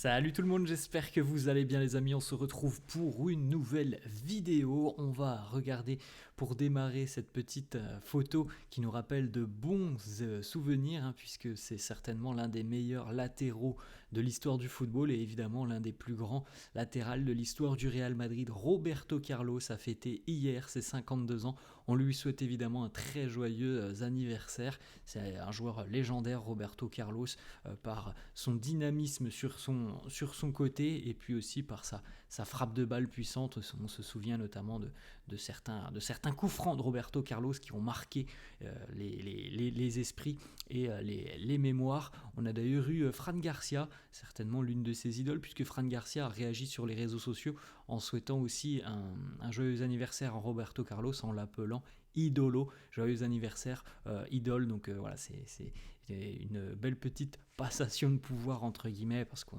Salut tout le monde, j'espère que vous allez bien les amis, on se retrouve pour une nouvelle vidéo. On va regarder pour démarrer cette petite photo qui nous rappelle de bons souvenirs, puisque c'est certainement l'un des meilleurs latéraux de l'histoire du football et évidemment l'un des plus grands latérales de l'histoire du Real Madrid. Roberto Carlos a fêté hier ses 52 ans, on lui souhaite évidemment un très joyeux anniversaire. C'est un joueur légendaire, Roberto Carlos, par son dynamisme sur son côté et puis aussi par sa frappe de balle puissante. On se souvient notamment de certains coups francs de Roberto Carlos qui ont marqué les esprits et les mémoires. On a d'ailleurs eu Fran Garcia, certainement l'une de ses idoles, puisque Fran Garcia a réagi sur les réseaux sociaux en souhaitant aussi un joyeux anniversaire à Roberto Carlos en l'appelant Idolo, joyeux anniversaire idole. Donc voilà, c'est une belle petite passation de pouvoir entre guillemets, parce qu'on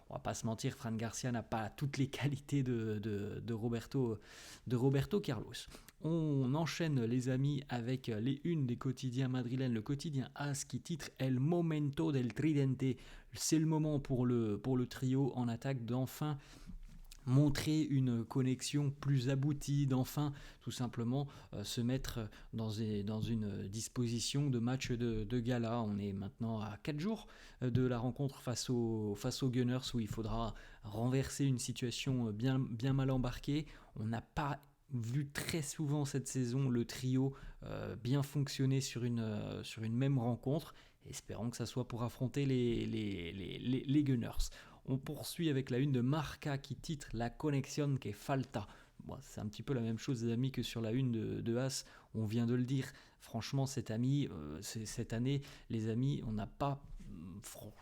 on va pas se mentir, Fran Garcia n'a pas toutes les qualités de Roberto Carlos. On enchaîne les amis avec les unes des quotidiens madrilènes. Le quotidien AS qui titre El Momento del Tridente. C'est le moment pour le trio en attaque d'enfin montrer une connexion plus aboutie, d'enfin tout simplement se mettre dans une disposition de match de gala. On est maintenant à 4 jours de la rencontre face aux Gunners, où il faudra renverser une situation bien mal embarquée. On n'a pas vu très souvent cette saison le trio bien fonctionner sur une même rencontre. Espérons que ça soit pour affronter les Gunners. On poursuit avec la une de Marca qui titre La Conexión que falta. Bon, c'est un petit peu la même chose, les amis, que sur la une de As. On vient de le dire. Franchement, cette année, les amis, on n'a pas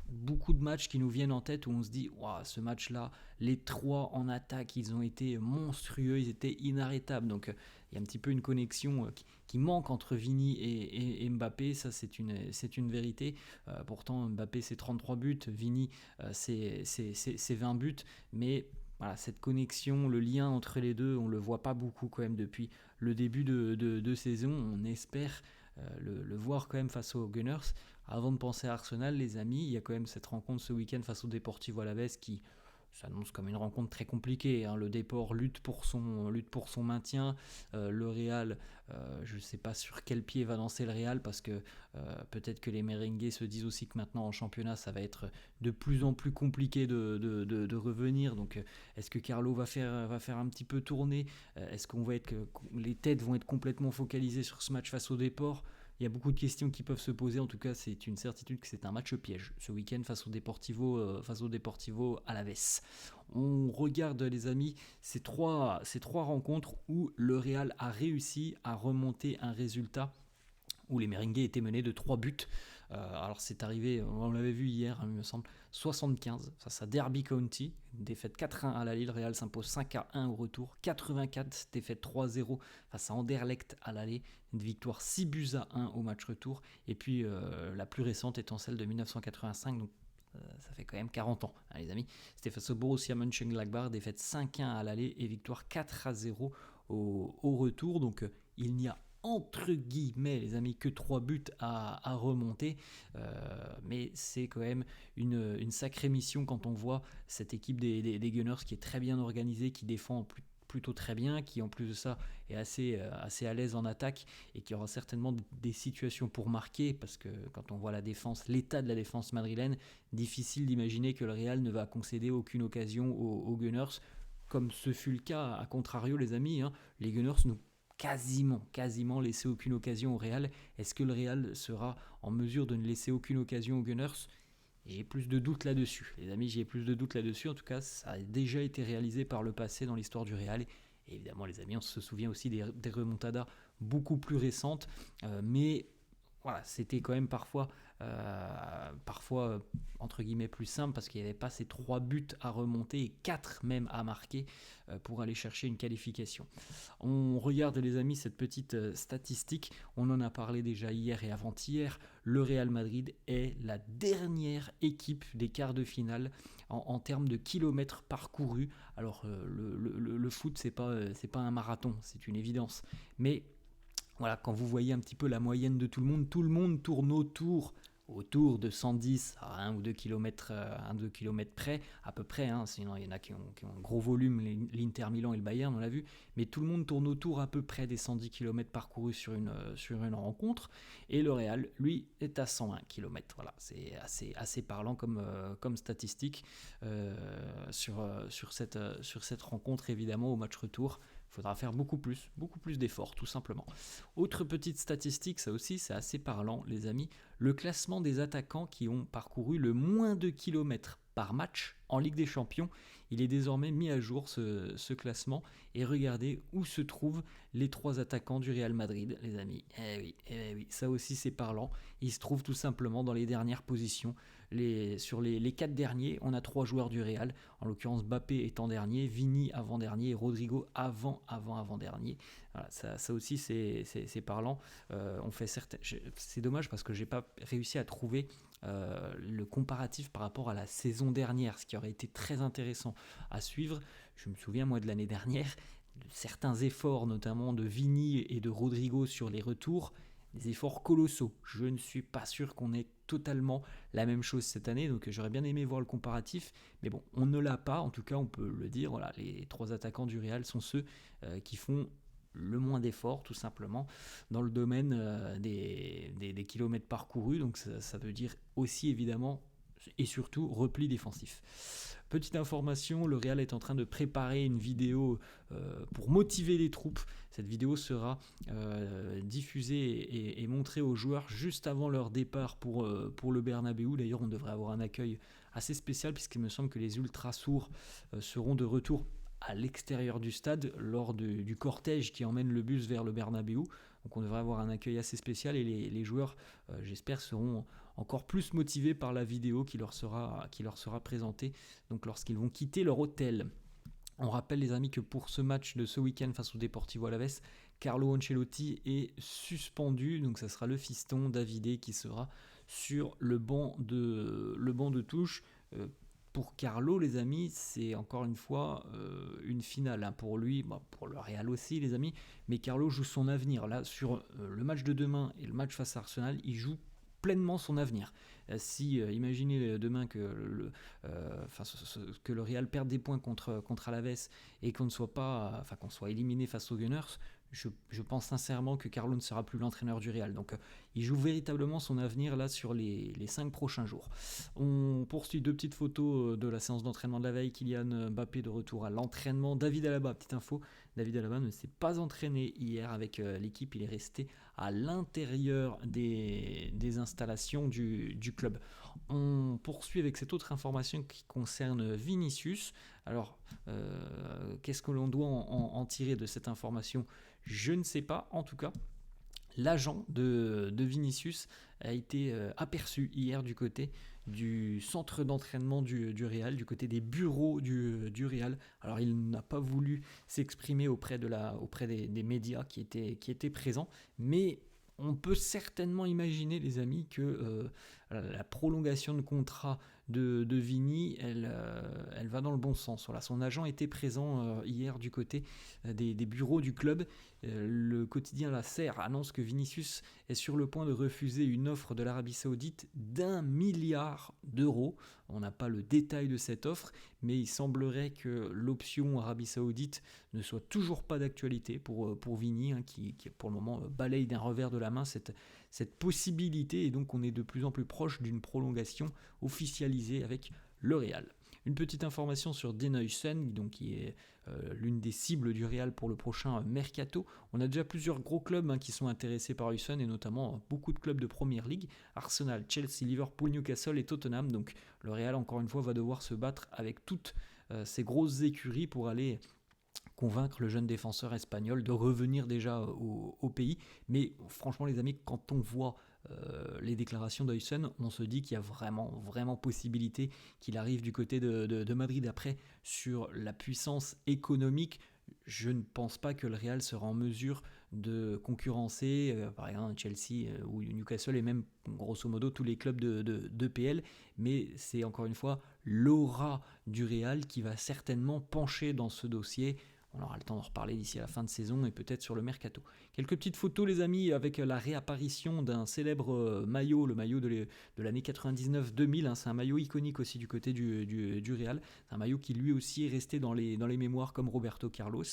beaucoup de matchs qui nous viennent en tête où on se dit wow, ce match-là, les trois en attaque, ils ont été monstrueux, ils étaient inarrêtables. Donc il y a un petit peu une connexion qui manque entre Vini et Mbappé, ça c'est une vérité. Pourtant Mbappé c'est 33 buts, Vini c'est 20 buts, mais voilà, cette connexion, le lien entre les deux, on le voit pas beaucoup quand même depuis le début de saison. On espère le voir quand même face aux Gunners. Avant de penser à Arsenal, les amis, il y a quand même cette rencontre ce week-end face au Deportivo Alavés qui s'annonce comme une rencontre très compliquée. Le Depor lutte pour son maintien. Le Real, je ne sais pas sur quel pied va danser le Real, parce que peut-être que les merengues se disent aussi que maintenant en championnat, ça va être de plus en plus compliqué de revenir. Donc est-ce que Carlo va faire un petit peu tourner? Est-ce que les têtes vont être complètement focalisées sur ce match face au Depor? Il y a beaucoup de questions qui peuvent se poser. En tout cas, c'est une certitude que c'est un match piège ce week-end face au Deportivo Alavés. On regarde, les amis, ces trois rencontres où le Real a réussi à remonter un résultat où les merengues étaient menés de 3 buts. Alors c'est arrivé, on l'avait vu hier, il me semble, 75 face à Derby County, défaite 4-1 à l'aller, le Real s'impose 5-1 au retour, 84, défaite 3-0 face à Anderlecht à l'aller, une victoire 6-1 au match retour, et puis la plus récente étant celle de 1985, donc ça fait quand même 40 ans, les amis. C'était face au Borussia Mönchengladbach, défaite 5-1 à l'aller et victoire 4-0 au retour. Donc il n'y a entre guillemets, les amis, que 3 buts à remonter, mais c'est quand même une sacrée mission quand on voit cette équipe des Gunners qui est très bien organisée, qui défend plutôt très bien, qui en plus de ça est assez à l'aise en attaque et qui aura certainement des situations pour marquer, parce que quand on voit l'état de la défense madrilène, difficile d'imaginer que le Real ne va concéder aucune occasion aux Gunners, comme ce fut le cas à contrario, les amis. Les Gunners n'ont quasiment laissé aucune occasion au Real. Est-ce que le Real sera en mesure de ne laisser aucune occasion aux Gunners? J'ai plus de doutes là-dessus, les amis, j'ai plus de doutes là-dessus. En tout cas, ça a déjà été réalisé par le passé dans l'histoire du Real. Et évidemment, les amis, on se souvient aussi des remontadas beaucoup plus récentes, mais voilà, c'était quand même parfois entre guillemets plus simple, parce qu'il n'y avait pas ces 3 buts à remonter et 4 même à marquer pour aller chercher une qualification. On regarde, les amis, cette petite statistique, on en a parlé déjà hier et avant-hier. Le Real Madrid est la dernière équipe des quarts de finale en termes de kilomètres parcourus. Alors le foot, c'est pas un marathon, c'est une évidence, mais voilà, quand vous voyez un petit peu la moyenne de tout le monde tourne autour autour de 110 à 1 ou 2 km, 2 km près, à peu près, hein, sinon il y en a qui ont un gros volume, l'Inter Milan et le Bayern, on l'a vu, mais tout le monde tourne autour à peu près des 110 km parcourus sur une rencontre, et le Real, lui, est à 101 km. Voilà, c'est assez parlant comme statistique sur cette rencontre, évidemment, au match retour. Il faudra faire beaucoup plus d'efforts, tout simplement. Autre petite statistique, ça aussi c'est assez parlant, les amis, le classement des attaquants qui ont parcouru le moins de kilomètres par match en Ligue des Champions. Il est désormais mis à jour, ce classement, et regardez où se trouvent les 3 attaquants du Real Madrid, les amis. Oui, ça aussi c'est parlant. Ils se trouvent tout simplement dans les dernières positions. Sur les 4 derniers, on a 3 joueurs du Real, en l'occurrence Mbappé étant dernier, Vini avant-dernier et Rodrigo avant-dernier. Voilà, ça aussi c'est parlant. C'est dommage parce que j'ai pas réussi à trouver le comparatif par rapport à la saison dernière, ce qui aurait été très intéressant à suivre. Je me souviens moi de l'année dernière, de certains efforts notamment de Vini et de Rodrigo sur les retours, des efforts colossaux. Je ne suis pas sûr qu'on ait totalement la même chose cette année, donc j'aurais bien aimé voir le comparatif, mais bon, on ne l'a pas, en tout cas on peut le dire, voilà, les 3 attaquants du Real sont ceux qui font le moins d'efforts, tout simplement, dans le domaine des kilomètres parcourus, donc ça veut dire aussi évidemment et surtout repli défensif. Petite information, le Real est en train de préparer une vidéo pour motiver les troupes. Cette vidéo sera diffusée et montrée aux joueurs juste avant leur départ pour le Bernabéu. D'ailleurs, on devrait avoir un accueil assez spécial puisqu'il me semble que les ultra sourds seront de retour à l'extérieur du stade lors du cortège qui emmène le bus vers le Bernabéu. Donc on devrait avoir un accueil assez spécial et les joueurs, j'espère, seront encore plus motivés par la vidéo qui leur sera présentée donc lorsqu'ils vont quitter leur hôtel. On rappelle les amis que pour ce match de ce week-end face au Deportivo Alavés, Carlo Ancelotti est suspendu, donc ça sera le fiston Davide qui sera sur le banc de touche. Pour Carlo, les amis, c'est encore une fois une finale hein, pour lui, pour le Real aussi, les amis. Mais Carlo joue son avenir. Là, sur le match de demain et le match face à Arsenal, il joue pleinement son avenir. Imaginez demain que le Real perde des points contre Alavés et qu'on soit éliminé face aux Gunners, je pense sincèrement que Carlo ne sera plus l'entraîneur du Real. Donc il joue véritablement son avenir là sur les 5 prochains jours. On poursuit 2 petites photos de la séance d'entraînement de la veille. Kylian Mbappé de retour à l'entraînement. David Alaba, petite info, David Alaba ne s'est pas entraîné hier avec l'équipe, il est resté à l'intérieur des installations du club. On poursuit avec cette autre information qui concerne Vinicius. Alors, qu'est-ce que l'on doit en tirer de cette information ? Je ne sais pas, en tout cas. L'agent de Vinicius a été aperçu hier du côté du centre d'entraînement du Real, du côté des bureaux du Real. Alors il n'a pas voulu s'exprimer auprès des médias qui étaient présents, mais on peut certainement imaginer, les amis, que la prolongation de contrat de Vini, elle va dans le bon sens. Voilà, son agent était présent hier du côté des bureaux du club. Le quotidien La Serre annonce que Vinicius est sur le point de refuser une offre de l'Arabie Saoudite d'1 milliard d'euros. On n'a pas le détail de cette offre, mais il semblerait que l'option Arabie Saoudite ne soit toujours pas d'actualité pour Vini, hein, qui pour le moment balaye d'un revers de la main cette possibilité, et donc on est de plus en plus proche d'une prolongation officialisée avec le Real. Une petite information sur Denuysen, donc qui est l'une des cibles du Real pour le prochain mercato. On a déjà plusieurs gros clubs qui sont intéressés par Husson, et notamment beaucoup de clubs de Première Ligue, Arsenal, Chelsea, Liverpool, Newcastle et Tottenham. Donc le Real, encore une fois, va devoir se battre avec toutes ces grosses écuries pour aller convaincre le jeune défenseur espagnol de revenir déjà au pays. Mais franchement les amis, quand on voit les déclarations d'Huysen, on se dit qu'il y a vraiment possibilité qu'il arrive du côté de Madrid. Après, sur la puissance économique, je ne pense pas que le Real sera en mesure de concurrencer par exemple Chelsea ou Newcastle et même grosso modo tous les clubs de PL, mais c'est encore une fois l'aura du Real qui va certainement pencher dans ce dossier. On aura le temps d'en reparler d'ici à la fin de saison et peut-être sur le mercato. Quelques petites photos les amis avec la réapparition d'un célèbre maillot, le maillot de l'année 99-2000, hein, c'est un maillot iconique aussi du côté du Real, c'est un maillot qui lui aussi est resté dans les mémoires comme Roberto Carlos.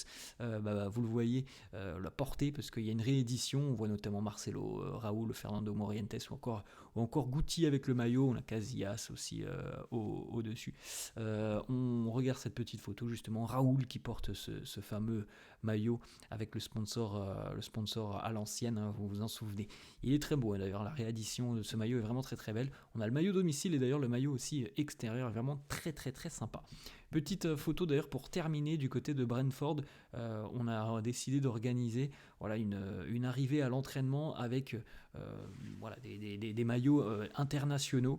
Vous le voyez la porter parce qu'il y a une réédition, on voit notamment Marcelo, Raúl, Fernando Morientes ou encore Guti avec le maillot, on a Casillas aussi au-dessus. On regarde cette petite photo justement, Raúl qui porte ce fameux maillot avec le sponsor à l'ancienne, hein, vous vous en souvenez. Il est très beau, hein, d'ailleurs la réédition de ce maillot est vraiment très très belle. On a le maillot domicile et d'ailleurs le maillot aussi extérieur est vraiment très très très sympa. Petite photo d'ailleurs pour terminer du côté de Brentford, on a décidé d'organiser une arrivée à l'entraînement avec des maillots internationaux.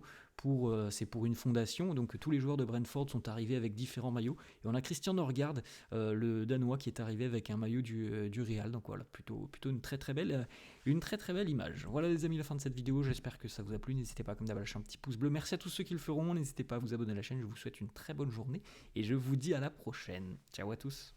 C'est pour une fondation, donc tous les joueurs de Brentford sont arrivés avec différents maillots et on a Christian Norgard, le Danois, qui est arrivé avec un maillot du Real, donc voilà, plutôt une très très belle image. Voilà les amis, la fin de cette vidéo, j'espère que ça vous a plu, n'hésitez pas comme d'hab à lâcher un petit pouce bleu, merci à tous ceux qui le feront, n'hésitez pas à vous abonner à la chaîne, je vous souhaite une très bonne journée et je vous dis à la prochaine, ciao à tous.